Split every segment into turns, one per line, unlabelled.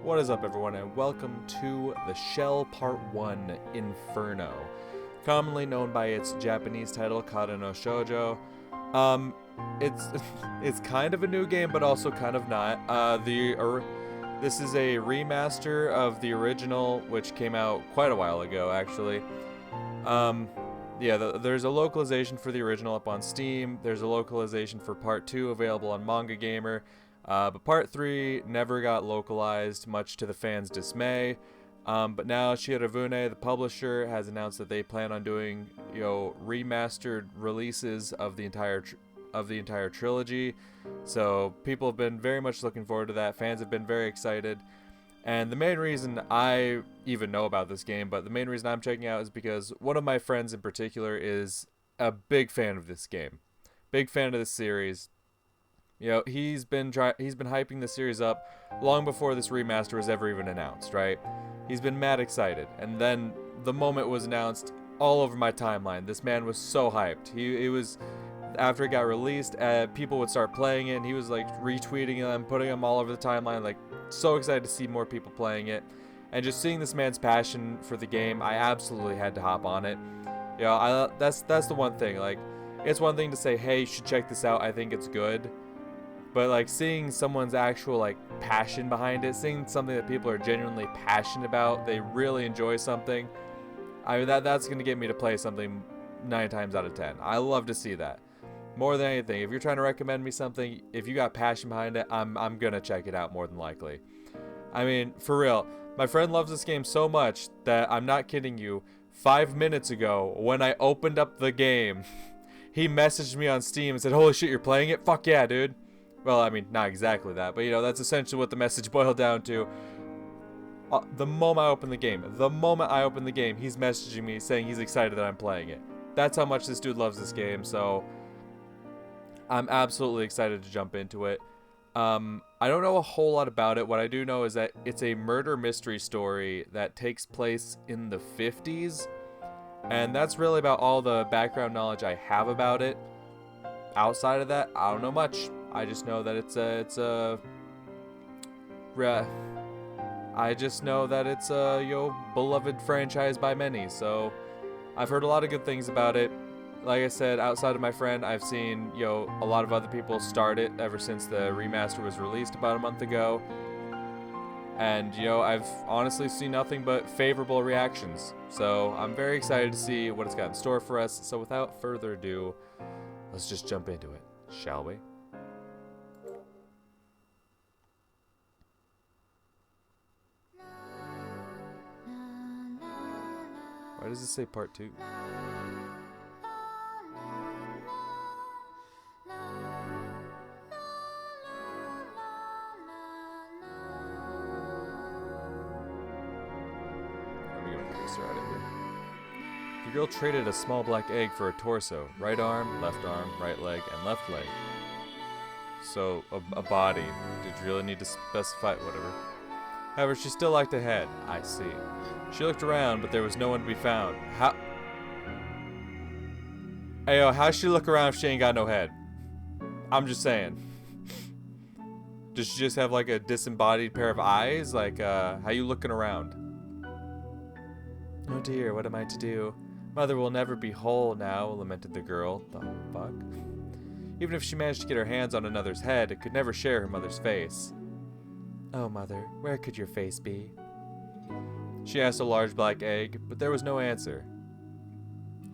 What is up, everyone, and welcome to the Shell Part 1 Inferno, commonly known by its Japanese title, Kara no Shoujo. It's kind of a new game, but also kind of not. This is a remaster of the original, which came out quite a while ago, actually. There's a localization for the original up on Steam. There's a localization for Part 2 available on Manga Gamer. But Part 3 never got localized, much to the fans' dismay. But now Shirobune, the publisher, has announced that they plan on doing, remastered releases of the entire trilogy. So people have been very much looking forward to that. Fans have been very excited. And the main reason I even know about this game, but the main reason I'm checking out is because one of my friends in particular is a big fan of this game. Big fan of this series. He's been hyping the series up long before this remaster was ever even announced, right? He's been mad excited, and then the moment it was announced, all over my timeline, this man was so hyped. He was, after it got released, people would start playing it, and he was like retweeting them, putting them all over the timeline, like so excited to see more people playing it. And just seeing this man's passion for the game, I absolutely had to hop on it. That's the one thing. Like, it's one thing to say, hey, you should check this out, I think it's good. But like seeing someone's actual passion behind it, seeing something that people are genuinely passionate about, they really enjoy something, that's gonna get me to play something 9 times out of 10. I love to see that. More than anything, if you're trying to recommend me something, if you got passion behind it, I'm gonna check it out more than likely. I mean, for real, my friend loves this game so much that I'm not kidding you. 5 minutes ago, when I opened up the game, he messaged me on Steam and said, "Holy shit, you're playing it? Fuck yeah, dude." Well, I mean, not exactly that, but that's essentially what the message boiled down to. The moment I open the game, he's messaging me saying he's excited that I'm playing it. That's how much this dude loves this game, so I'm absolutely excited to jump into it. I don't know a whole lot about it. What I do know is that it's a murder mystery story that takes place in the 50s, and that's really about all the background knowledge I have about it. Outside of that, I don't know much. I just know that it's a beloved franchise by many. So I've heard a lot of good things about it. Like I said, outside of my friend, I've seen a lot of other people start it ever since the remaster was released about a month ago. And I've honestly seen nothing but favorable reactions. So I'm very excited to see what it's got in store for us. So without further ado, let's just jump into it, shall we? Why does it say Part 2? Let me go closer at it here. The girl traded a small black egg for a torso. Right arm, right leg, and left leg. So, a body. Did you really need to specify? Whatever. However, she still liked a head. I see. She looked around, but there was no one to be found. How'd she look around if she ain't got no head? I'm just saying. Does she just have a disembodied pair of eyes? How you looking around? Oh dear, what am I to do? Mother will never be whole now, lamented the girl. The fuck? Even if she managed to get her hands on another's head, it could never share her mother's face. Oh, Mother, where could your face be? She asked a large black egg, but there was no answer.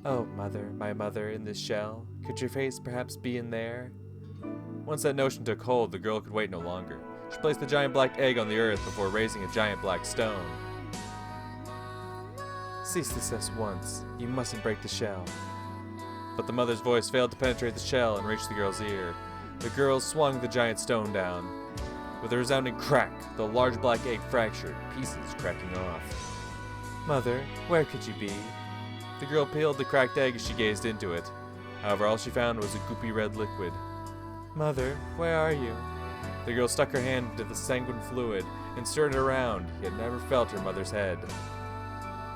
Oh, Mother, my mother, in this shell, could your face perhaps be in there? Once that notion took hold, the girl could wait no longer. She placed the giant black egg on the earth before raising a giant black stone. Cease this at once. You mustn't break the shell. But the mother's voice failed to penetrate the shell and reach the girl's ear. The girl swung the giant stone down. With a resounding crack, the large black egg fractured, pieces cracking off. Mother, where could you be? The girl peeled the cracked egg as she gazed into it. However, all she found was a goopy red liquid. Mother, where are you? The girl stuck her hand into the sanguine fluid and stirred it around, yet never felt her mother's head.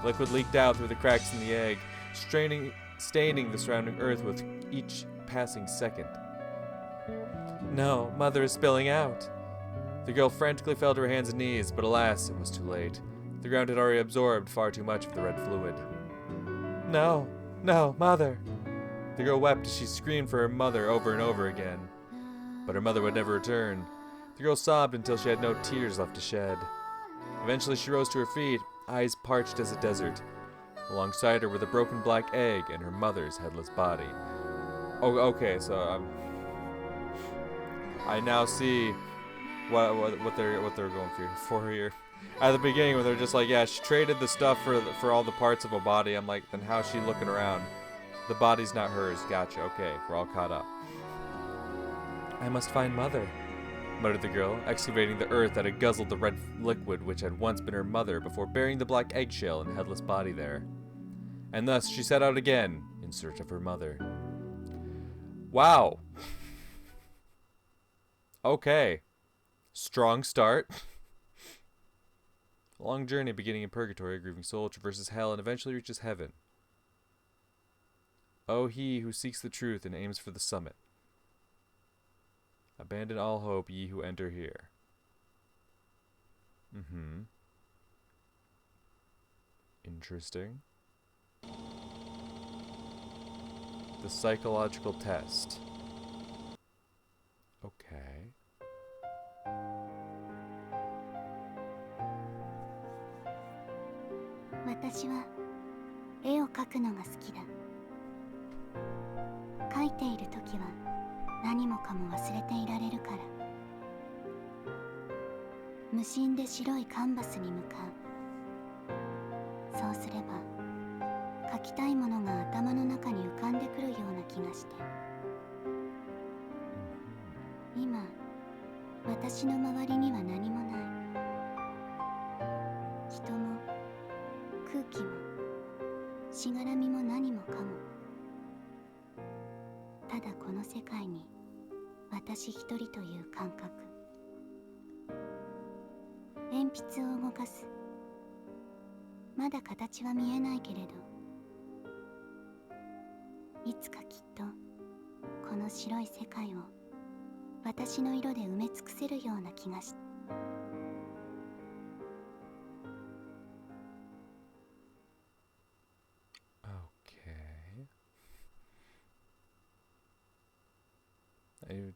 Liquid leaked out through the cracks in the egg, staining the surrounding earth with each passing second. No, Mother is spilling out. The girl frantically fell to her hands and knees, but alas, it was too late. The ground had already absorbed far too much of the red fluid. No, no, mother! The girl wept as she screamed for her mother over and over again. But her mother would never return. The girl sobbed until she had no tears left to shed. Eventually she rose to her feet, eyes parched as a desert. Alongside her were the broken black egg and her mother's headless body. Oh, okay, so I now see what they're going for here. At the beginning, when they're just like, yeah, she traded the stuff for all the parts of a body. I'm like, then how's she looking around? The body's not hers. Gotcha. Okay, we're all caught up. I must find mother, muttered the girl, excavating the earth that had guzzled the red liquid which had once been her mother before burying the black eggshell and headless body there. And thus she set out again in search of her mother. Wow. Okay. Strong start. A long journey beginning in purgatory, a grieving soul traverses hell and eventually reaches heaven. Oh, he who seeks the truth and aims for the summit. Abandon all hope, ye who enter here. Interesting. The psychological test. Okay.
私は絵を描くのが好きだ。描いている時は何もかも忘れていられるから。無心で白いカンバスに向かう。そうすれば描きたいものが頭の中に浮かんでくるような気がして。今私の周りには何もない。人も空気もしがらみも何もかも。ただこの世界に私一人という感覚。鉛筆を動かす。まだ形は見えないけれど、いつかきっとこの白い世界を私の色で埋め尽くせるような気がして。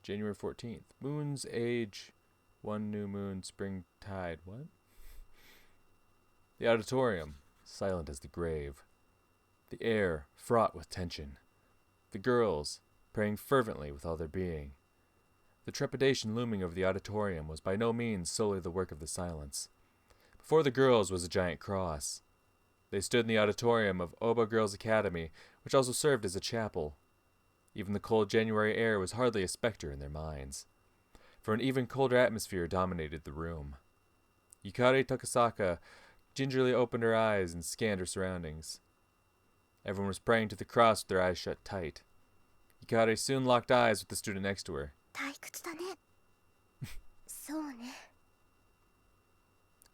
January 14th. Moon's age. One new moon, spring tide. What? The auditorium. Silent as the grave. The air fraught with tension. The girls praying fervently with all their being. The trepidation looming over the auditorium was by no means solely the work of the silence. Before the girls was a giant cross. They stood in the auditorium of Oba Girls' Academy, which also served as a chapel. Even the cold January air was hardly a specter in their minds, for an even colder atmosphere dominated the room. Yukari Tokisaka gingerly opened her eyes and scanned her surroundings. Everyone was praying to the cross with their eyes shut tight. Yukari soon locked eyes with the student next to her. The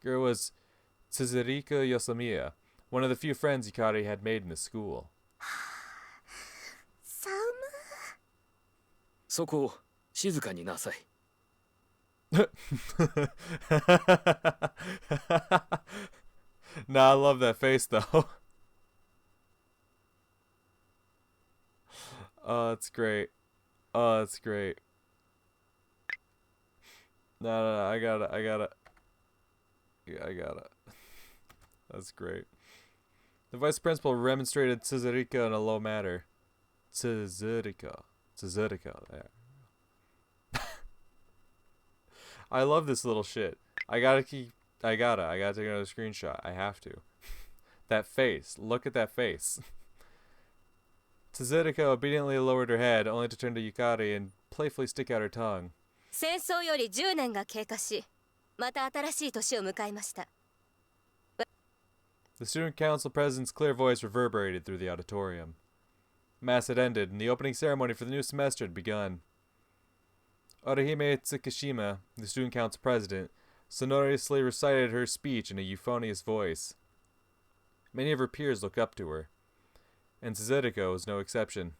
girl was Tsuzurika Yosamiya, one of the few friends Yukari had made in the school.
そこを静かになさい。
Nah, I love that face though. Oh, that's great. Oh, that's great. No, I gotta. Yeah, I gotta. That's great. The vice principal remonstrated Tsuzurika in a low manner. Tsuzurika. There. I love this little shit. I gotta take another screenshot. I have to. That face. Look at that face. Tsuzurika obediently lowered her head, only to turn to Yukari and playfully stick out her tongue.
戦争より10年が経過し、また新しい年を迎えました。
The student council president's clear voice reverberated through the auditorium. Mass had ended, and the opening ceremony for the new semester had begun. Orihime Tsukishima, the student council president, sonorously recited her speech in a euphonious voice. Many of her peers looked up to her, and Tsuzurika was no exception.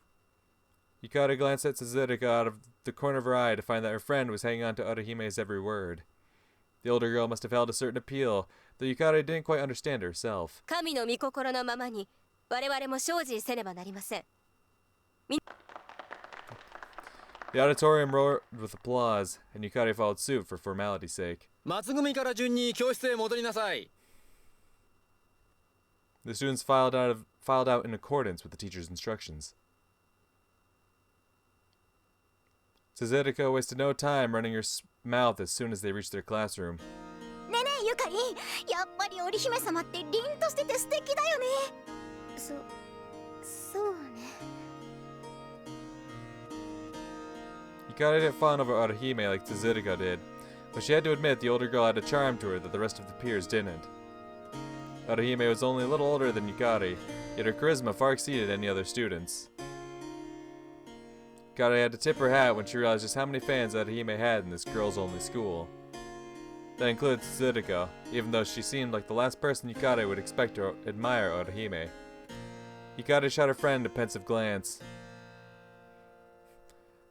Yukari glanced at Tsuzurika out of the corner of her eye to find that her friend was hanging on to Orihime's every word. The older girl must have held a certain appeal, though Yukari didn't quite understand herself.
神の御心のままに我々も精進せねばなりません。
The auditorium roared with applause, and Yukari followed suit for formality's sake.
松組から順に教室へ戻りなさい。
The students filed out in accordance with the teacher's instructions. Suzuka wasted no time running her mouth as soon as they reached their classroom.
ねえねえゆかり、やっぱり織姫様って凛としてて素敵だよね。そうね。
Yukari didn't fawn over Orihime like Suzuka did, but she had to admit the older girl had a charm to her that the rest of the peers didn't. Orihime was only a little older than Yukari, yet her charisma far exceeded any other students. Yukari had to tip her hat when she realized just how many fans Orihime had in this girls-only school. That included Suzuka, even though she seemed like the last person Yukari would expect to admire Orihime. Yukari shot her friend a pensive glance.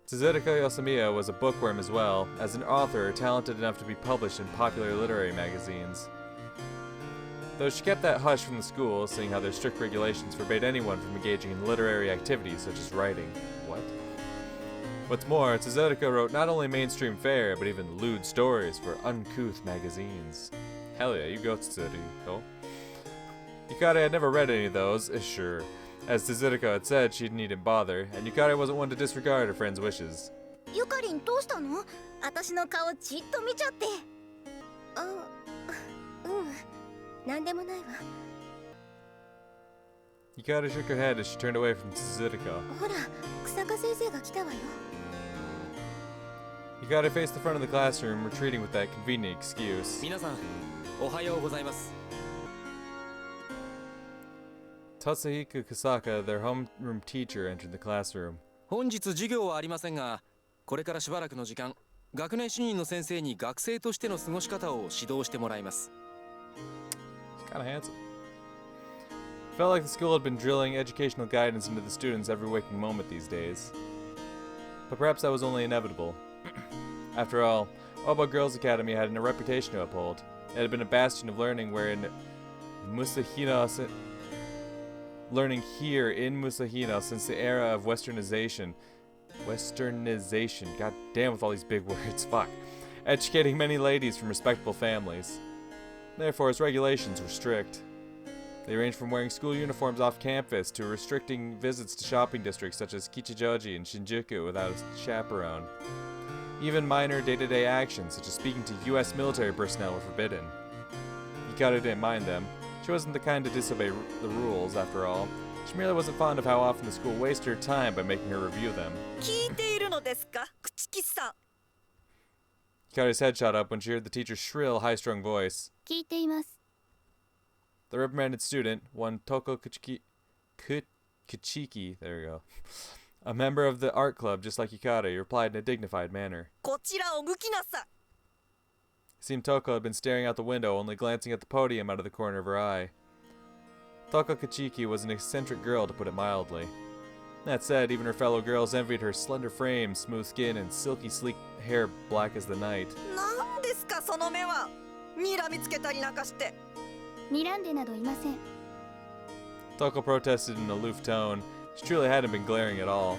Suzuka Yosemiya was a bookworm as well, as an author talented enough to be published in popular literary magazines. Though she kept that hush from the school, seeing how their strict regulations forbade anyone from engaging in literary activities such as writing. What? What's more, Suzuka wrote not only mainstream fare, but even lewd stories for uncouth magazines. Hell yeah, you go, Suzuka. Yukari had never read any of those, sure. As Suzuka had said, she needn't bother, and Yukari wasn't one to disregard her friend's wishes.
ゆかりんどうしたの？私の顔じっと見ちゃって。
なんでもないわ。
Yukari shook her head as she turned away from Suzuka.
ほら、草加先生が来たわよ。
Yukari faced the front of the classroom, retreating with that convenient excuse.
皆さん、おはようございます。
Tokisakas, their homeroom teacher, entered the classroom.
本日授業はありませんが、これからしばらくの時間、学年主任の先生に学生としての過ごし方を指導してもらいます。
Kinda handsome. Felt like the school had been drilling educational guidance into the students every waking moment these days. But perhaps that was only inevitable. After all, Oba Girls Academy had a reputation to uphold. It had been a bastion of learning learning here in Musahino since the era of westernization. God damn with all these big words, fuck. Educating many ladies from respectable families. Therefore, its regulations were strict. They ranged from wearing school uniforms off campus to restricting visits to shopping districts such as Kichijoji and Shinjuku without a chaperone. Even minor day-to-day actions such as speaking to US military personnel were forbidden. Yukari didn't mind them. She wasn't the kind to disobey the rules, after all. She merely wasn't fond of how often the school wasted her time by making her review them.
聞いているのですか、口木さん。
Yukari's head shot up when she heard the teacher's shrill, high-strung voice.
聞いています。
The reprimanded student, one Toko Kuchiki, there we go, a member of the art club just like Yukari, replied in a dignified manner.
こちらを向きなさい。
It seemed Toko had been staring out the window, only glancing at the podium out of the corner of her eye. Toko Kuchiki was an eccentric girl, to put it mildly. That said, even her fellow girls envied her slender frame, smooth skin, and silky sleek hair black as the night.
なんですかその目は。睨みつけたりなんかして。
睨んでなどいません。
Toko protested in an aloof tone. She truly hadn't been glaring at all.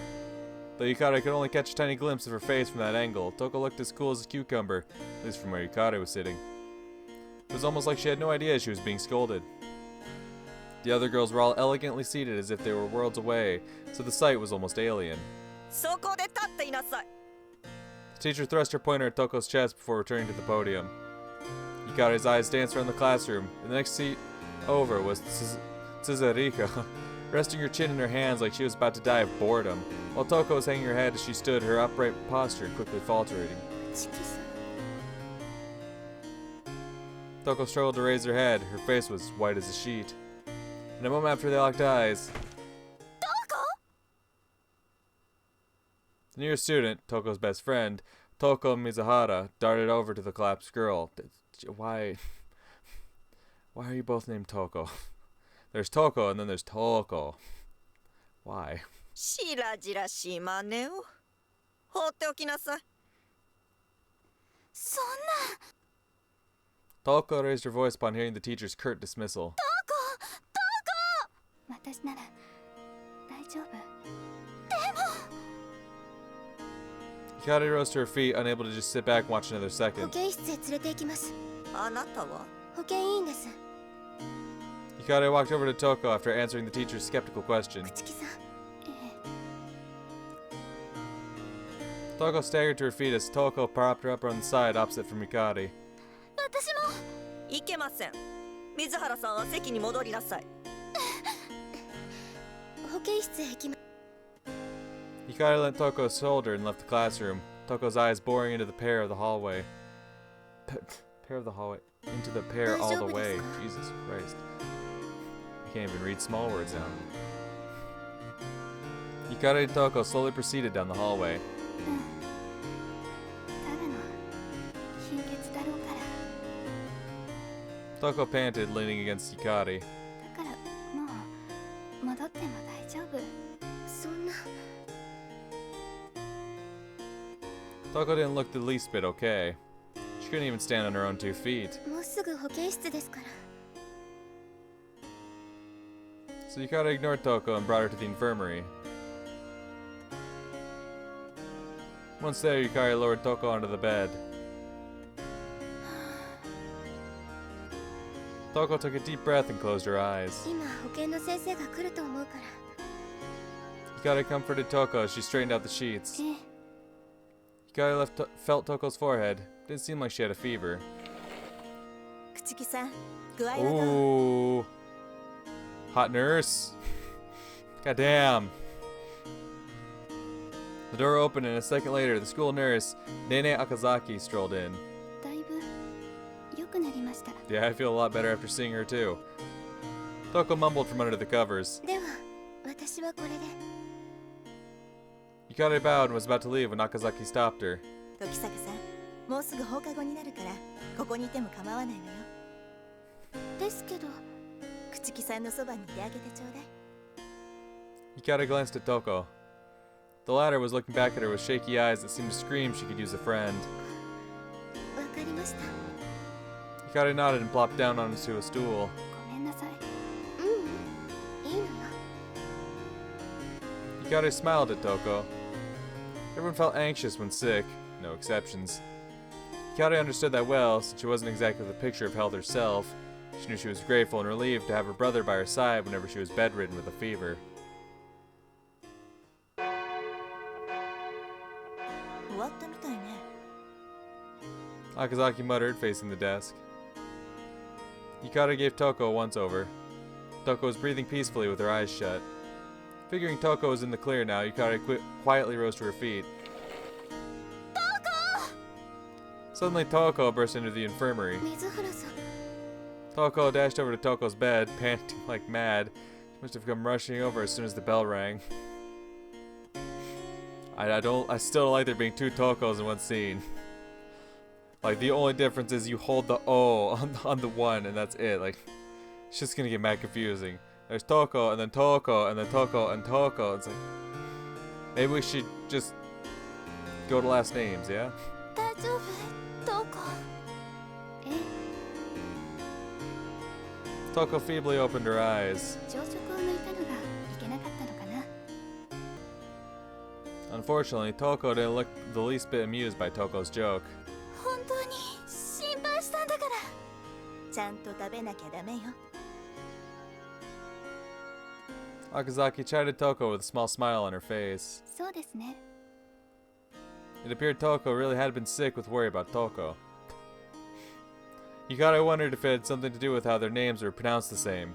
Though Yukari could only catch a tiny glimpse of her face from that angle, Toko looked as cool as a cucumber, at least from where Yukari was sitting. It was almost like she had no idea she was being scolded. The other girls were all elegantly seated as if they were worlds away, so the sight was almost alien.
そこで立っていなさい。
The teacher thrust her pointer at Toko's chest before returning to the podium. Yukari's eyes danced around the classroom, and the next seat over was Tsuzuka, resting her chin in her hands like she was about to die of boredom, while Toko was hanging her head as she stood, her upright posture quickly faltering.
口木さん。
Toko struggled to raise her head. Her face was white as a sheet. In a moment after they locked eyes, the nearest student, Toko's best friend, Toko Mizuhara, darted over to the collapsed girl. Why are you both named Toko? There's Toko and then there's Toko. Why?
白々しい真似を。放っておきなさい。
そんな。
Toko raised her voice upon hearing the teacher's curt dismissal.
私なら大丈夫。
Hikari rose to her feet, unable to just sit back and watch another
保
second.
健室へ連れて行きます。
あなたは
保健委員です。
Hikari walked over to Toko after answering the teacher's skeptical question.
朽木さん、
Toko staggered to her feet as Toko propped her up on the side opposite from Hikari.
私も。
いけません。水原さんは席に戻りなさい。
保健室へ行きます。
Hikari lent Toko's shoulder and left the classroom, Toko's eyes boring into the pair of the hallway. Into the pair all the way. Jesus Christ. I can't even read small words now. Hikari and Toko slowly proceeded down the hallway.
ただの貧血だろうから。
Toko panted, leaning against Hikari.
だからもう戻っても大丈夫。
そんな。
Toko didn't look the least bit okay. She couldn't even stand on her own 2 feet.
もうすぐ保健室ですから。
So Hikari ignored Toko and brought her to the infirmary. Once there, Hikari lowered Toko onto the bed. Toko took a deep breath and closed her eyes.
今保健の先生が来ると思うから。
Hikari comforted Toko as she straightened out the sheets.
ええ、
Hikari felt Toko's forehead. Didn't seem like she had a fever.
朽木さん、具合はどう？
Ooh. Hot nurse. Goddamn. The door opened and a second later, the school nurse, Nene Akazaki, strolled in.
だいぶ良くなりました。
Yeah, I feel a lot better after seeing her too. Toko mumbled from under the covers.
では、私はこれで。
Hikari bowed and was about to leave when Akazaki stopped her.
時坂さん、もうすぐ放課後になるからここにいても構わないのよ。
ですけど。
朽木さんのそばにいてあげてちょうだい。
Hikari glanced at Toko. The latter was looking back at her with shaky eyes that seemed to scream she could use a friend.
わかりました。
Hikari nodded and plopped down onto a stool.
ごめんなさい。
ううん、いいのよ。
Hikari smiled at Toko. Everyone felt anxious when sick, no exceptions. Hikari understood that well, since she wasn't exactly the picture of health herself. She knew she was grateful and relieved to have her brother by her side whenever she was bedridden with a fever.
終わったみたいね。
Akazaki muttered, facing the desk. Hikari gave Toko a once-over. Toko was breathing peacefully with her eyes shut. Figuring Toko was in the clear now, Hikari quietly rose to her feet.
Toko!
Suddenly, Toko burst into the infirmary.
水原さん。
Toko dashed over to Toko's bed, panting like mad. She must have come rushing over as soon as the bell rang. I still don't like there being 2 Tokos in one scene. Like, the only difference is you hold the O on the one, and that's it. Like, it's just gonna get mad confusing. There's Toko, and then Toko, and then Toko, and Toko. It's like, maybe we should just go to last names, yeah?
大丈夫、どこ？
ええ、
Toko feebly opened her eyes.
朝食を抜いたのがいけなかったのかな。
Unfortunately, Toko didn't look the least bit amused by Toko's joke.
本当に心配したんだから。
ちゃんと食べなきゃダメよ。
Akazaki chided Toko with a small smile on her face.
そうですね。
It appeared Toko really had been sick with worry about Toko. Hikari wondered if it had something to do with how their names were pronounced the same.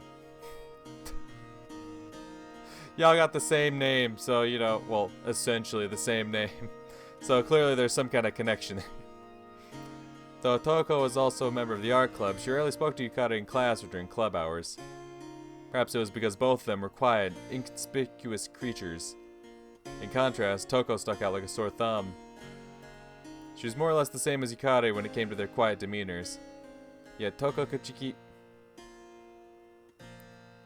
Y'all got the same name, so, you know, well, essentially the same name. So clearly there's some kind of connection there. Though Toko was also a member of the art club, she rarely spoke to Hikari in class or during club hours. Perhaps it was because both of them were quiet, inconspicuous creatures. In contrast, Toko stuck out like a sore thumb. She was more or less the same as Hikari when it came to their quiet demeanors. Yet Toko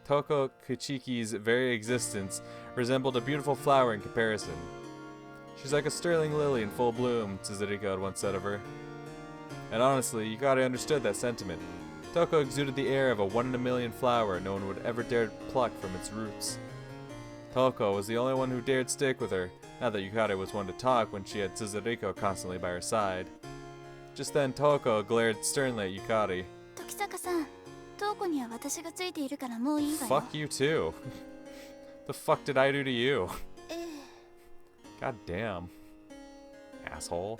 Kuchiki's very existence resembled a beautiful flower in comparison. She's like a sterling lily in full bloom, Tsuzuka had once said of her. And honestly, Yukari understood that sentiment. Toko exuded the air of a one-in-a-million flower no one would ever dare pluck from its roots. Toko was the only one who dared stick with her, now that Yukari was one to talk when she had Tsuzuruko constantly by her side. Just then, Toko glared sternly at Yukari.
時坂さん、トウコには私がついているからもういいわよ。
Fuck you too. The fuck did I do to you?
ええ。
God damn. Asshole.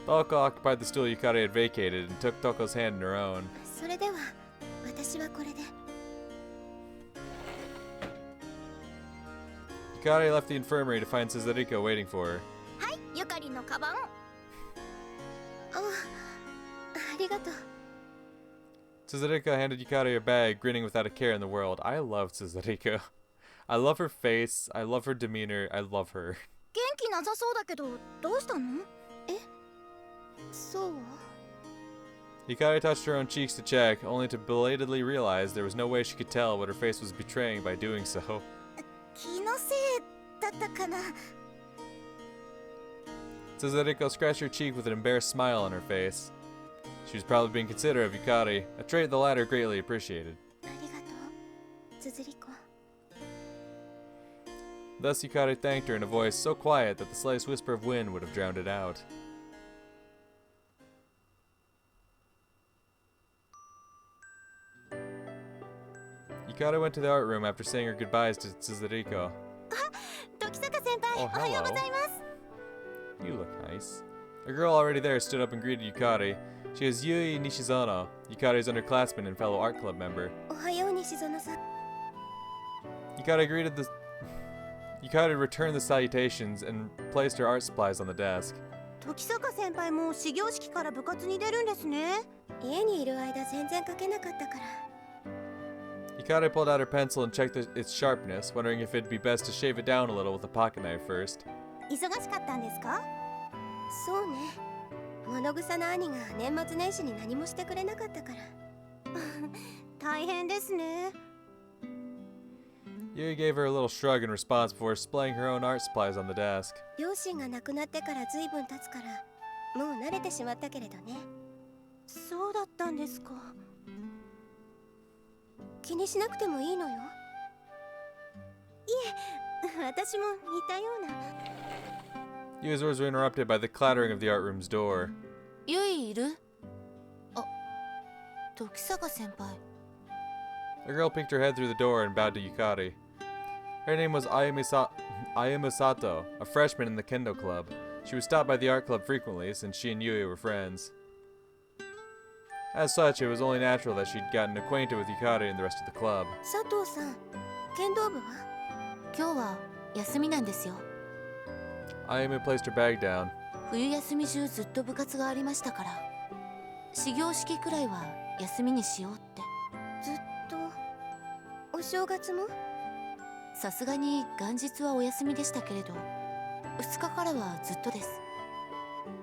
Toko occupied the stool Yukari had vacated and took Toko's hand in her own.
それでは、私はこれで。
Yukari left the infirmary to find Tsuzuruko waiting for her.
はい、ゆかりのカバン。あ、ありがとう。
Tsuzuruko handed Yukari her bag, grinning without a care in the world. I love Tsuzuruko. I love her face, I love her demeanor, I love her.
元気なさそうだけど、どうしたの？え、そう？
Yukari touched her own cheeks to check, only to belatedly realize there was no way she could tell what her face was betraying by doing so.
気のせいだったかな。
Tsuzuruko scratched her cheek with an embarrassed smile on her face. She was probably being considerate of Yukari, a trait the latter greatly appreciated.
ありがとう、つづりこ。
Thus Yukari thanked her in a voice so quiet that the slightest whisper of wind would have drowned it out. Yukari went to the art room after saying her goodbyes to Tsuzuruko.
時坂先輩、
Oh,
おはようご
hello.
ざいます。
You look nice. A girl already there stood up and greeted Yukari. She is Yui Nishizono, Yukari's underclassman and fellow art club member.
おはよう西園さん。
Yukari returned the salutations and placed her art supplies on the desk.
時坂先輩も始業式から部活に出るんですね。
家にいる間全然描けなかったから。
Yukari pulled out her pencil and checked its sharpness, wondering if it'd be best to shave it down a little with a pocket knife first.
忙しかったんですか？
そうね。物臭な兄が年末年始に何もしてくれなかったから。
大変ですね。
Yui gave her a little shrug in response before displaying her own art supplies on the desk.
両親が亡くなってから随分経つから、もう慣れてしまったけれどね。
そうだったんですか。
気にしなくてもいいのよ。
私も似たような。
Yui's words were interrupted by the clattering of the art room's door.
ゆいいる？あ、時坂先輩。
A girl peeked her head through the door and bowed to Yukari. Her name was Ayumi Sato, a freshman in the kendo club. She would stop by the art club frequently since she and Yui were friends. As such, it was only natural that she'd gotten acquainted with Yukari and the rest of the club.
佐藤さん、剣道部は？今日は休みなんですよ。
Ayumi placed her bag down.
冬休み中ずっと部活がありましたから、始業式くらいは休みにしようって。ずっとお正月も？さすがに元日はお休みでしたけれど、2日からはずっとです。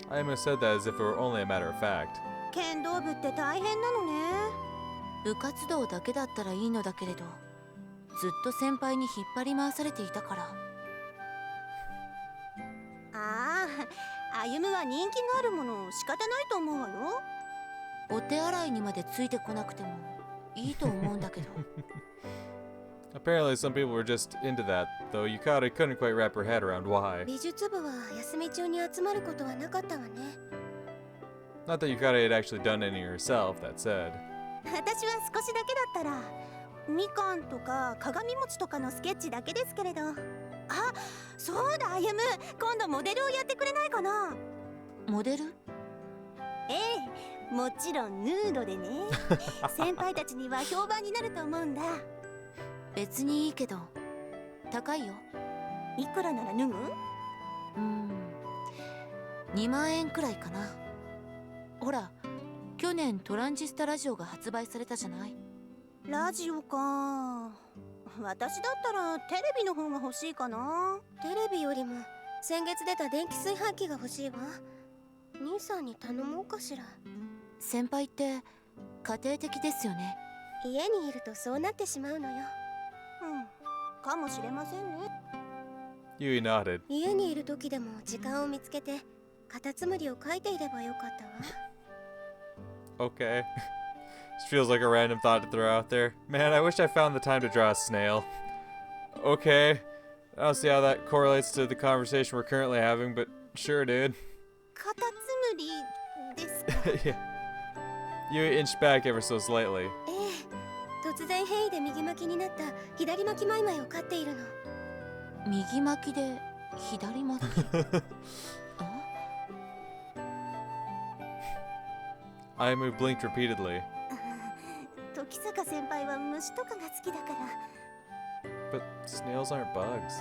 Ayumi said that as if it were only a matter of fact.
剣道部って大変なのね。
部活動だけだったらいいのだけれど、ずっと先輩に引っ張り回されていたから。
ああ、歩は人気があるもの仕方ないと思うわよ。
お手洗いにまでついてこなくてもいいと思うんだけど。
Apparently, some people were just into that, though Yukari couldn't quite wrap her head around why.
美術部は休み中に集まることはなかったわね。
Not that Yukari had actually done any herself, that said.
私は少しだけだったらみかんとか鏡餅とかのスケッチだけですけれど。あ、そうだ歩、今度モデルをやってくれないかな。
モデル？
ええ、もちろんヌードでね。先輩たちには評判になると思うんだ。
別にいいけど、高いよ。
いくらなら脱ぐ
？2万円くらいかな。ほら、去年トランジスタラジオが発売されたじゃない？
ラジオか。私だったらテレビの方が欲しいかな。
テレビよりも先月出た電気炊飯器が欲しいわ。兄さんに頼もうかしら。先輩って家庭的ですよね。家にいるとそうなってしまうのよ。
うん、かもしれませんね。
Yui nodded.
家にいる時でも時間を見つけてカタツムリを描いていればよかったわ。
Okay. Just feels like a random thought to throw out there. Man, I wish I found the time to draw a snail. Okay. I don't see how that correlates to the conversation we're currently having, but sure, dude.
カタツムリですか？
Yeah. You inched back ever so slightly.
突然変異で右巻きになった左巻きマイマイを飼っているの。
右巻きで左巻き。
Aimu blinked repeatedly.
時坂先輩は虫とかが好きだから。
But snails aren't bugs.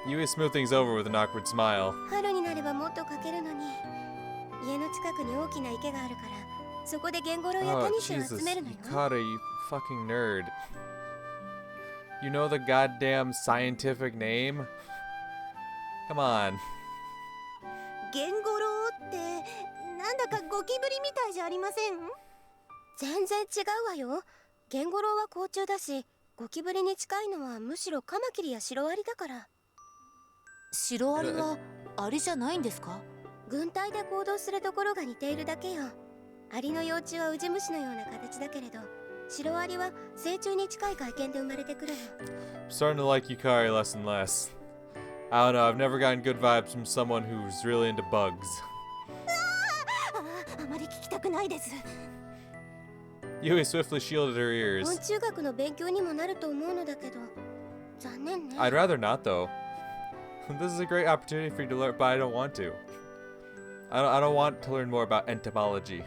Yui smoothed things over with an awkward smile.
春になればもっと描けるのに。家の近くに大きな池があるから、そこでゲンゴロウやタ
Oh,
ニシを
Jesus.
集めるのよ。
Yukata, you fucking nerd. You know the goddamn scientific name? Come on.
ゲンゴロウってなんだかゴキブリみたいじゃありません？
全然違うわよ。ゲンゴロウは甲虫だし、ゴキブリに近いのはむしろカマキリやシロアリだから。
シロアリはアリじゃないんですか？
軍隊で行動するところが似ているだけよ。アリの幼虫はウジ虫のような形だけれど、シロアリは成虫に近い外見で生まれてくるの。
I'm starting to like Yukari less and less. I don't know, I've never gotten good vibes from someone who's really into bugs.
あまり聞きたくないです。
Yui swiftly shielded her
昆
ears.
虫学の勉強にもなると思うのだけど、残念ね。
I'd rather not, though. This is a great opportunity for you to learn, but I don't want to. I don't want to learn more about entomology.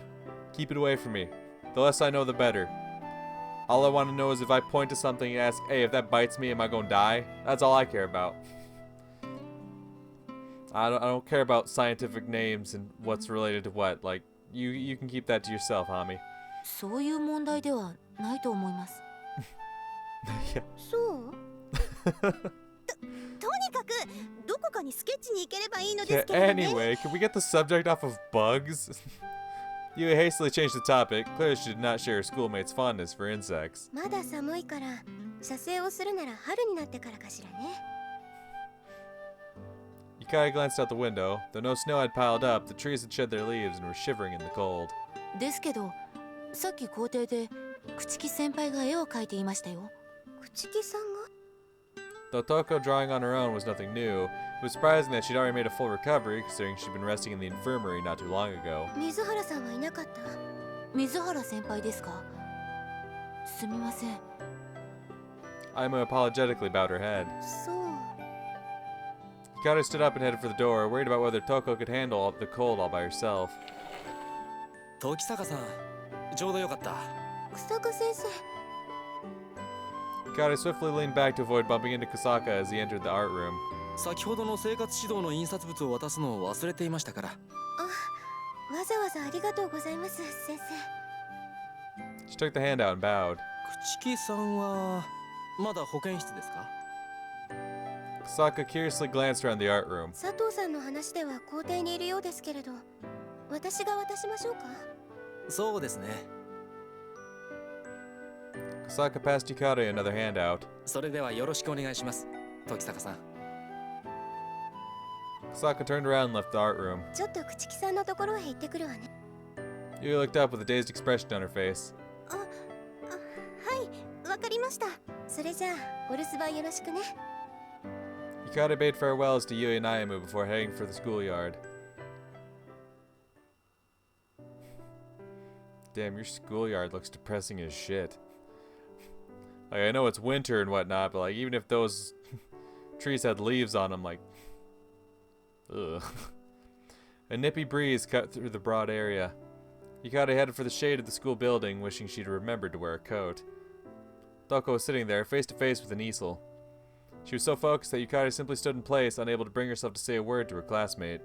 Keep it away from me. The less I know, the better. All I want to know is if I point to something and ask, hey, if that bites me, am I going to die? That's all I care about. I don't care about scientific names and what's related to what. Like, you can keep that to yourself, Hami.
そういう問題ではないと思います。
Yeah.
そう？
とにかくどこかにスケッチに行ければいいので
Yeah,
すけれどね。
anyway, can we get the subject off of bugs? You hastily changed the topic. Clearly she did not share her schoolmate's fondness for insects.
まだ寒いから写生をするなら春になってからかしらね。
Yukari glanced out the window. Though no snow had piled up, the trees had shed their leaves and were shivering in the cold.
ですけど、さっき校庭で朽木先輩が絵を描いていましたよ。
朽木さんが？
Though Toko drawing on her own was nothing new, it was surprising that she'd already made a full recovery, considering she'd been resting in the infirmary not too long ago.
水原さんはいなかった？
水原先輩ですか？すみません。
Aimu apologetically bowed her head.
そう。
Yukari stood up and headed for the door, worried about whether Toko could handle the cold all by herself.
時坂さん、ちょうどよかった。
草加先生。
Yukari swiftly leaned back to avoid bumping into Kusaka as he entered the art room.
先ほどの生活指導の印刷物を渡すのを忘れていましたから。
わざわざありがとうございます、先生。
She took the handout and bowed.
朽木さんはまだ保健室ですか？
Kusaka curiously glanced around the art room.
佐藤さんの話では校庭にいるようですけれど、私が渡しましょうか？
そうですね。
Kusaka passed Yukari another handout.
それではよろしくお願いします、時坂さん。
Kusaka turned around and left the art room.
ちょっと朽木さんのところへ行ってくるわね。
Yui looked up with a dazed expression on her face.
はい、わかりました。
それじゃあ、お留守番よろしくね。
Yukari bade farewells to Yui and Aimu before heading for the schoolyard. Damn, your schoolyard looks depressing as shit. Like, I know it's winter and whatnot, but like, even if those trees had leaves on them, like, ugh. A nippy breeze cut through the broad area. Yukari headed for the shade of the school building, wishing she'd remembered to wear a coat. Toko was sitting there, face to face with an easel. She was so focused that Yukari simply stood in place, unable to bring herself to say a word to her classmate.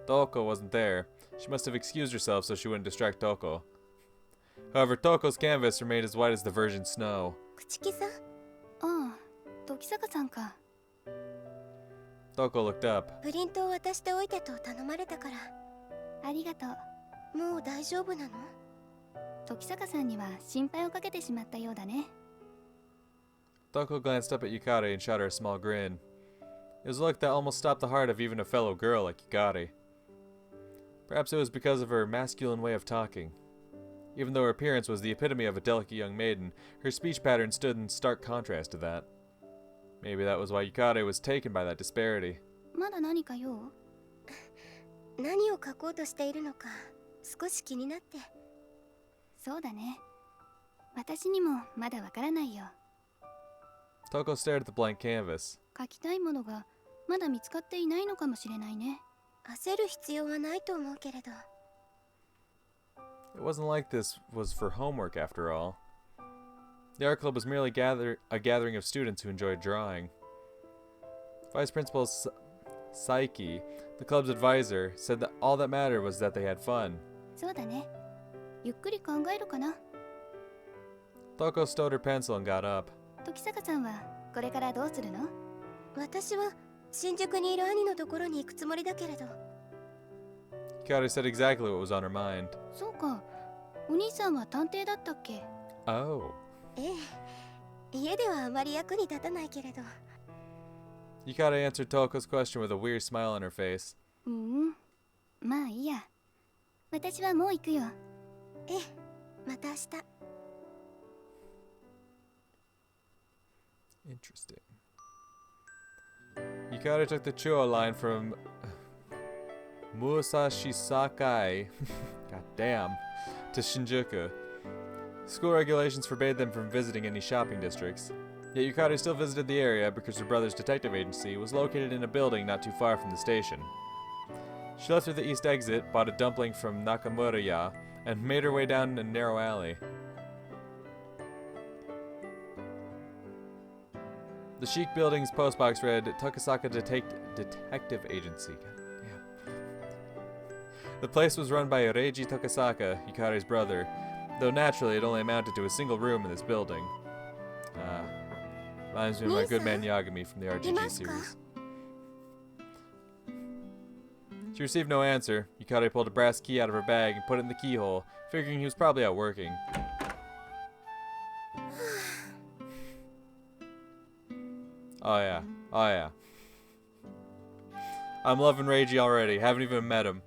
Toko wasn't there. She must have excused herself so she wouldn't distract Toko. However, Toko's canvas remained as white as the virgin snow.
朽木さん。
ああ、時坂さんか。
Toko looked up.
プリントを渡しておいてと頼まれたから。
ありがとう。
もう大丈夫なの？
時坂さんには心配をかけてしまったようだね。
Toko glanced up at Yukari and shot her a small grin. It was a look that almost stopped the heart of even a fellow girl like Yukari. Perhaps it was because of her masculine way of talking. Even though her appearance was the epitome of a delicate young maiden, her speech pattern stood in stark contrast to that. Maybe that was why Yukare was taken by that disparity.
まだ何か用？
何を書こうとしているのか少し気になって。
そうだね。私にもまだわからないよ。
Toko stared at the blank canvas.
書きたいものがまだ見つかっていないのかもしれないね。
焦る必要はないと思うけれど。
It wasn't like this was for homework after all. The art club was merely a gathering of students who enjoyed drawing. Vice Principal Saiki, the club's advisor, said that all that mattered was that they had fun.
そうだね。ゆっくり考えるかな。
Toko stowed her pencil and got up.
時坂さんはこれからどうするの？
私は新宿にいる兄のところに行くつもりだけれど。
Hikari said exactly what was on her mind.
そうか。お兄さんは探偵だったっけ？
Oh.
ええ。家ではあまり役に立たないけれど。
Yukata answered Toko's question with a weird smile on her face.
まあいいや。私はもう行くよ。
ええ。また明日。
Interesting. Yukata took the Chuo line from Musashi Sakai, god damn, to Shinjuku. School regulations forbade them from visiting any shopping districts. Yet Yukari still visited the area because her brother's detective agency was located in a building not too far from the station. She left through the east exit, bought a dumpling from Nakamura-ya, and made her way down a narrow alley. The chic building's postbox read Tokisakas Detective Agency. God damn. The place was run by Reiji Tokisaka, Yukari's brother, though naturally it only amounted to a single room in this building. Reminds me of my good man Yagami from the RGG series. She received no answer. Yukari pulled a brass key out of her bag and put it in the keyhole, figuring he was probably out working. Oh yeah. Oh yeah. I'm loving Reiji already. Haven't even met him.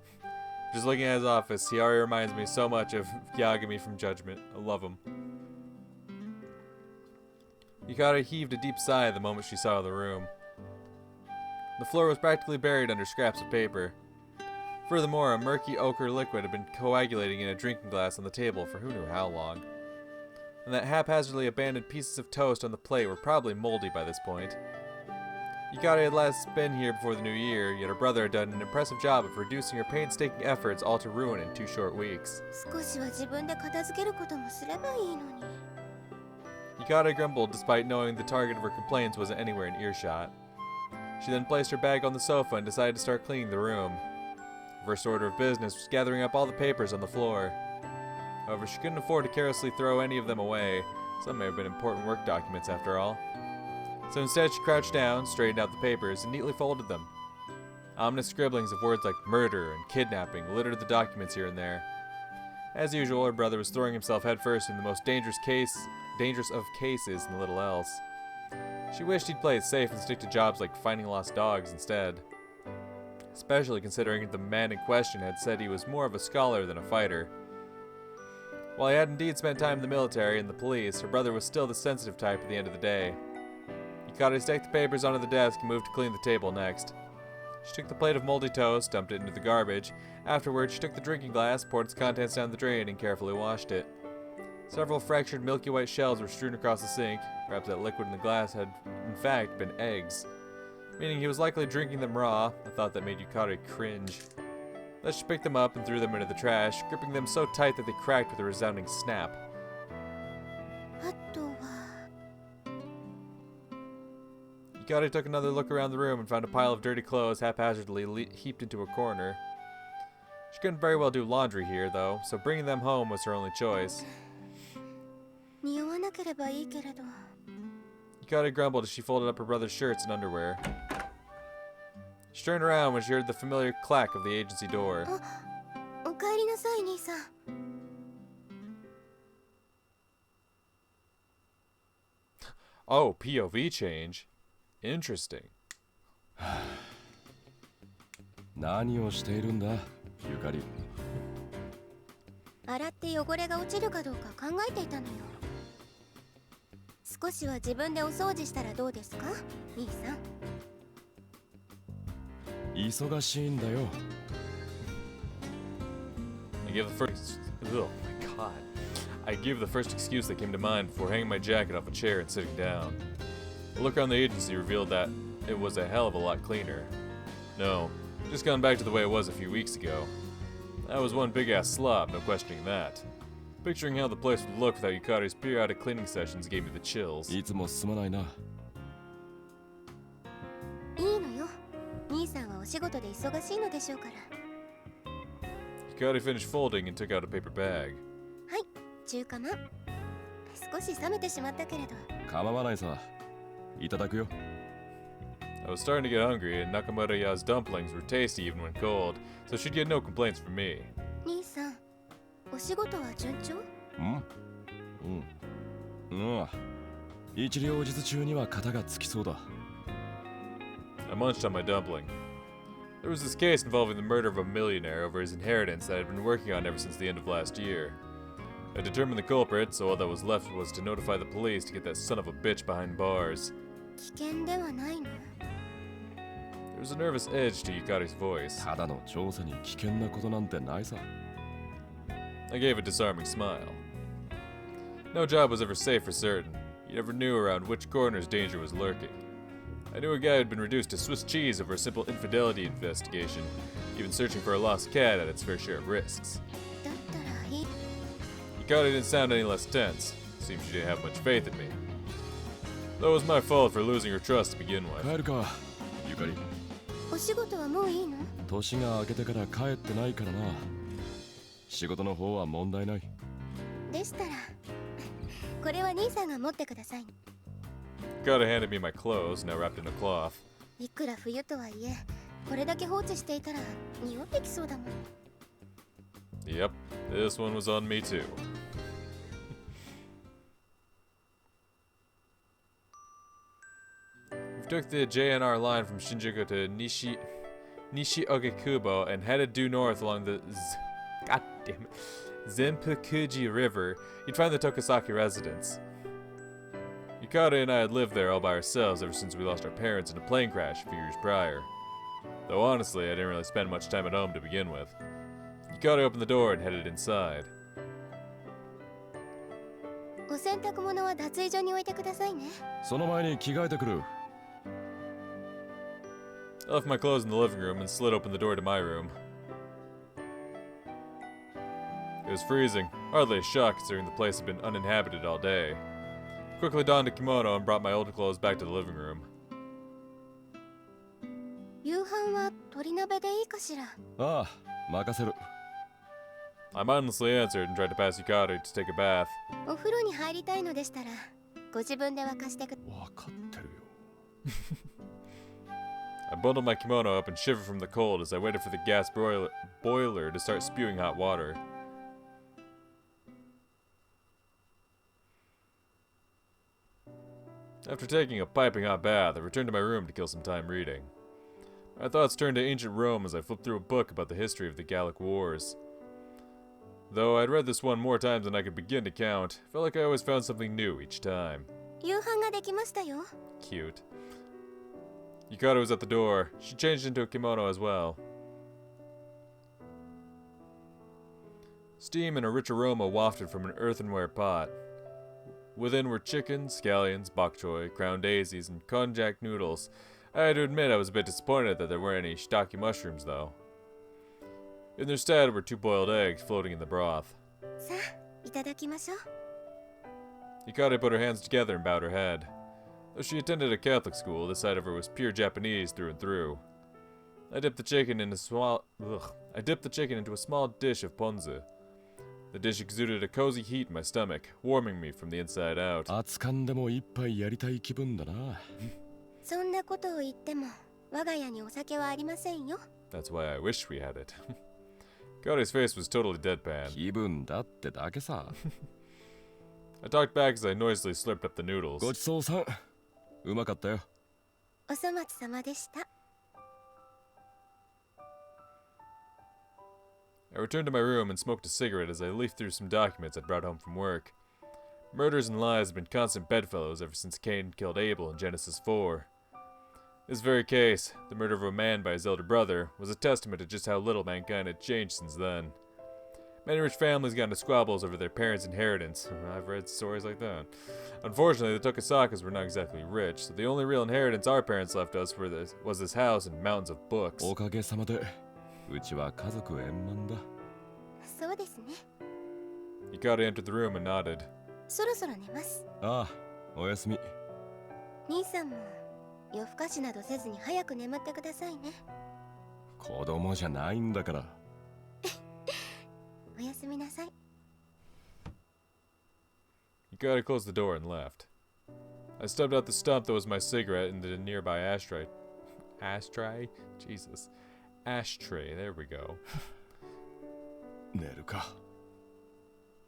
Just looking at his office, he already reminds me so much of Yagami from Judgment. I love him. Yukari heaved a deep sigh the moment she saw the room. The floor was practically buried under scraps of paper. Furthermore, a murky ochre liquid had been coagulating in a drinking glass on the table for who knew how long. And that haphazardly abandoned pieces of toast on the plate were probably moldy by this point. Yukari had last been here before the new year, yet her brother had done an impressive job of reducing her painstaking efforts all to ruin in 2 short weeks.
少しは自分で片付けることもすればいいのに。
Yukari grumbled despite knowing the target of her complaints wasn't anywhere in earshot. She then placed her bag on the sofa and decided to start cleaning the room. Her first order of business was gathering up all the papers on the floor. However, she couldn't afford to carelessly throw any of them away. Some may have been important work documents after all. So instead she crouched down, straightened out the papers, and neatly folded them. Ominous scribblings of words like murder and kidnapping littered the documents here and there. As usual, her brother was throwing himself headfirst in the most dangerous of cases and little else. She wished he'd play it safe and stick to jobs like finding lost dogs instead. Especially considering the man in question had said he was more of a scholar than a fighter. While he had indeed spent time in the military and the police, her brother was still the sensitive type at the end of the day. Yukari stacked the papers onto the desk and moved to clean the table next. She took the plate of moldy toast, dumped it into the garbage. Afterwards, she took the drinking glass, poured its contents down the drain, and carefully washed it. Several fractured milky white shells were strewn across the sink. Perhaps that liquid in the glass had, in fact, been eggs. Meaning he was likely drinking them raw, a thought that made Yukari cringe. Thus she picked them up and threw them into the trash, gripping them so tight that they cracked with a resounding snap.
あとは。
Yukari took another look around the room and found a pile of dirty clothes haphazardly heaped into a corner. She couldn't very well do laundry here, though, so bringing them home was her only choice.
匂わなければいいけれど。
Yukari grumbled as she folded up her brother's shirts and underwear. She turned around when she heard the familiar clack of the agency door.
おかえりなさい、兄さん。
Oh, POV change. Interesting.
何をしているんだ？ゆかり。
洗って汚れが落ちるかどうか考えていたのよ。少しは自分でお掃除したらどうですか、兄さん。
忙しいんだよ。
I give the first. Oh my god. I give the first excuse that came to mind before hanging my jacket off a chair and sitting down. A look around the agency revealed that it was a hell of a lot cleaner. No, just gone back to the way it was a few weeks ago. That was one big ass slob, no questioning that. Picturing how the place would look without Yukari's periodic cleaning sessions gave me the chills.
いつもすまないな。
いいのよ。兄さんはお仕事で忙しいのでしょうから。
Yukari finished folding and took out a paper bag.
はい、中華まん。少し冷めてしまったけれど。
構わないさ。いただくよ。
I was starting to get hungry, and Nakamura-ya's dumplings were tasty even when cold, so she'd get no complaints from me.
兄さん、お仕事は順調？
一両日中には型がつきそうだ。
I munched on my dumpling. There was this case involving the murder of a millionaire over his inheritance that I had been working on ever since the end of last year. I determined the culprit, so all that was left was to notify the police to get that son of a bitch behind bars.
危険ではないの？
There was a nervous edge to Yukari's voice.
ただの調査に危険なことなんてないさ。
I gave a disarming smile. No job was ever safe for certain. You never knew around which corners danger was lurking. I knew a guy who'd been reduced to Swiss cheese over a simple infidelity investigation, even searching for a lost cat at its fair share of risks.
だったらいい。
Yukari didn't sound any less tense. Seems she didn't have much faith in me. Though it was my fault for losing her trust to begin with.
帰るか、ゆかり。
お仕事はもういいの？
年が明けてから帰ってないからな。仕事の方は問題ない。
でしたら、これは兄さんが持ってください。
Yukari handed me my clothes, now wrapped in a cloth.
いくら冬とはいえ、これだけ放置していたら匂ってきそうだもん。
Yep, this one was on me too. We took the JNR line from Shinjuku to Nishi-Ogekubo and headed due north along the Zenpakuji River. You'd find the Tokisakas residence. Yukari and I had lived there all by ourselves ever since we lost our parents in a plane crash a few years prior. Though honestly, I didn't really spend much time at home to begin with. Yukari opened the door and headed inside.
お洗濯物は脱衣所に置いてくださいね。
その前に着替えてくる。
I left my clothes in the living room and slid open the door to my room. It was freezing, hardly a shock considering the place had been uninhabited all day. I quickly donned a kimono and brought my old clothes back to the living room.
夕飯は鶏鍋でいいかしら。
ああ、任せる。
I mindlessly answered and tried to pass Yukari to take a bath.
お風呂に入りたいのでしたら、ご自分で沸かしてく。
わかってるよ。
I bundled my kimono up and shivered from the cold as I waited for the gas boiler to start spewing hot water. After taking a piping hot bath, I returned to my room to kill some time reading. My thoughts turned to ancient Rome as I flipped through a book about the history of the Gallic Wars. Though I'd read this one more times than I could begin to count, I felt like I always found something new each time.
夕飯ができましたよ。
Cute. Yukari was at the door. She changed into a kimono as well. Steam and a rich aroma wafted from an earthenware pot. Within were chicken, scallions, bok choy, crown daisies, and konjac noodles. I had to admit I was a bit disappointed that there weren't any shiitake mushrooms, though. In their stead were 2 boiled eggs floating in the broth.
さあ、いただきましょう。
Yukari put her hands together and bowed her head. Though she attended a Catholic school, this side of her was pure Japanese through and through. I dipped the chicken into a small dish of ponzu. The dish exuded a cozy heat in my stomach, warming me from the inside out.
熱燗でも一杯やりたい気分だな。
そんなことを言っても、我が家にお酒はありませんよ。
That's why I wish we had it. Kari's face was totally deadpan.
気分だってだけさ。
I talked back as I noisily slurped up the noodles.
ごちそうさん。うまかったよ。
お粗末様でした。
I returned to my room and smoked a cigarette as I leafed through some documents I'd brought home from work. Murders and lies have been constant bedfellows ever since Cain killed Abel in Genesis 4. This very case, the murder of a man by his elder brother, was a testament to just how little mankind had changed since then. Many rich families got into squabbles over their parents' inheritance. I've read stories like that. Unfortunately, the Tokisakas were not exactly rich, so the only real inheritance our parents left us was this house and mountains of books.
おかげさまでうちは家族円満だ。
そうですね。
Yukata entered the room and nodded.
そろそろ寝ます。
ああ、おやすみ。
兄さんも夜更かしなどせずに早く眠ってくださいね。
子供じゃないんだから。
おやすみなさい。
Yukata closed the door and left. I stubbed out the stump that was my cigarette in the nearby ashtray. Ashtray? Jesus. Ashtray, there we go.
寝るか。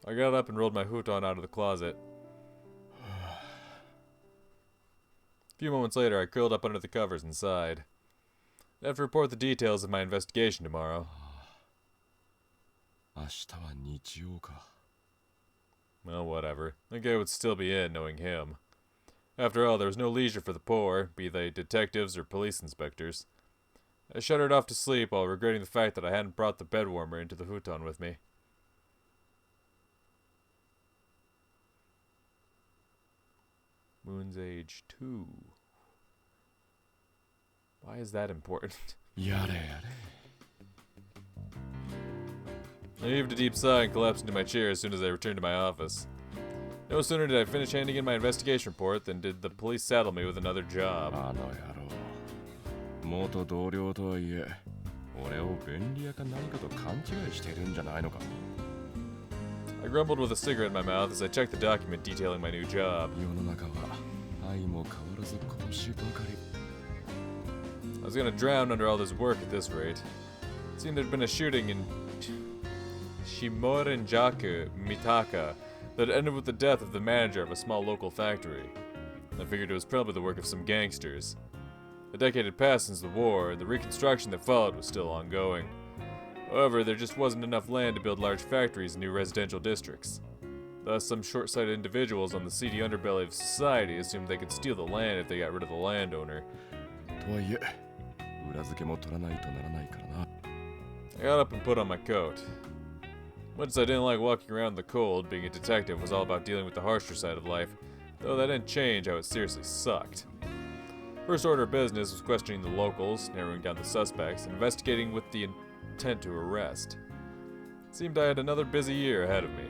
I got up and rolled my futon out of the closet. A few moments later, I curled up under the covers and sighed. I have to report the details of my investigation tomorrow.
明日は日曜か。
Well, whatever. The guy would still be in, knowing him. After all, there was no leisure for the poor, be they detectives or police inspectors. I shuddered off to sleep while regretting the fact that I hadn't brought the bed warmer into the futon with me. Moon's Age 2. Why is that important?
やれやれ。
I heaved a deep sigh and collapsed into my chair as soon as I returned to my office. No sooner did I finish handing in my investigation report than did the police saddle me with another job.
あの野郎。元同僚とはいえ、俺を便利屋か何かと勘違いしてるんじゃないのか。
I grumbled with a cigarette in my mouth as I checked the document detailing my new job.
世の中は愛も変わらず殺しばかり。
I was gonna drown under all this work at this rate. It seemed there'd been a shooting in Shimorenjaku, Mitaka, that ended with the death of the manager of a small local factory. I figured it was probably the work of some gangsters. A decade had passed since the war, and the reconstruction that followed was still ongoing. However, there just wasn't enough land to build large factories and new residential districts. Thus, some short-sighted individuals on the seedy underbelly of society assumed they could steal the land if they got rid of the landowner.
とはいえ、裏付けも取らないとならないからな。
I got up and put on my coat. Much as I didn't like walking around in the cold, being a detective was all about dealing with the harsher side of life, though that didn't change how it seriously sucked. First order of business was questioning the locals, narrowing down the suspects, and investigating with the intent to arrest. It seemed I had another busy year ahead of me.